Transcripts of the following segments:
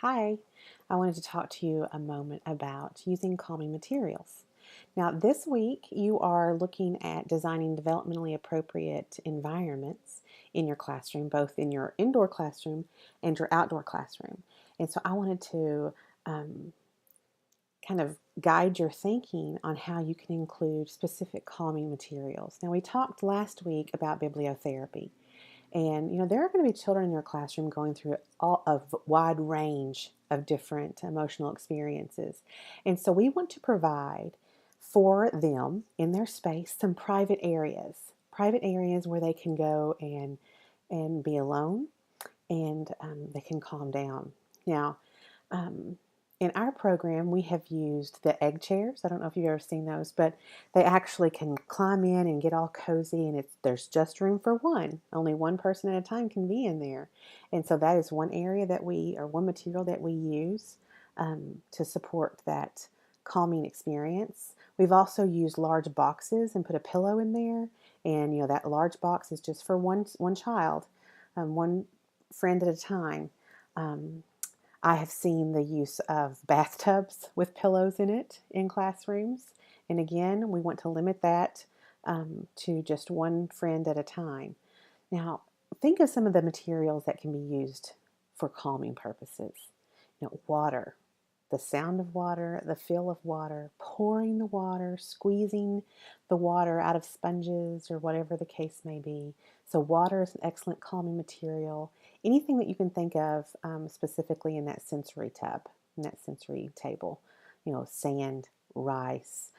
Hi, I wanted to talk to you a moment about using calming materials. Now, this week you are looking at designing developmentally appropriate environments in your classroom, both in your indoor classroom and your outdoor classroom. And so I wanted to um, kind of guide your thinking on how you can include specific calming materials. Now, we talked last week about bibliotherapy. And there are going to be children in your classroom going through a wide range of different emotional experiences. And so we want to provide for them in their space some private areas where they can go and be alone and they can calm down. Now, um, in our program, we have used the egg chairs. I don't know if you've ever seen those, but they actually can climb in and get all cozy, and there's just room for one. Only one person at a time can be in there. And so that is one area or one material that we use to support that calming experience. We've also used large boxes and put a pillow in there, and that large box is just for one child, one friend at a time. Um, I have seen the use of bathtubs with pillows in it in classrooms. And again, we want to limit that to just one friend at a time. Now, think of some of the materials that can be used for calming purposes. Water, the sound of water, the feel of water, pouring the water, squeezing the water out of sponges or whatever the case may be. So, water is an excellent calming material. Anything that you can think of specifically in that sensory tub, in that sensory table, sand, rice.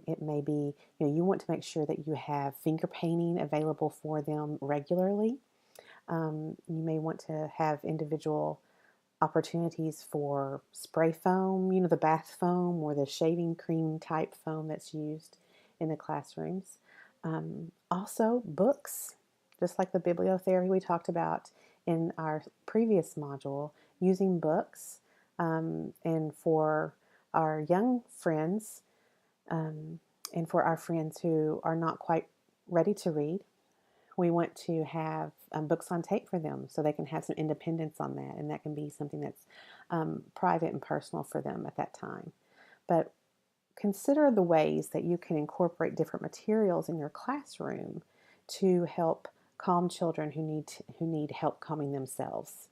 It may be, you want to make sure that you have finger painting available for them regularly. You may want to have individual opportunities for spray foam, the bath foam or the shaving cream type foam that's used in the classrooms. Also, books, just like the bibliotherapy we talked about in our previous module, using books. And for our young friends, um, and for our friends who are not quite ready to read, we want to have books on tape for them so they can have some independence on that, and that can be something that's private and personal for them at that time. But consider the ways that you can incorporate different materials in your classroom to help calm children who need help calming themselves.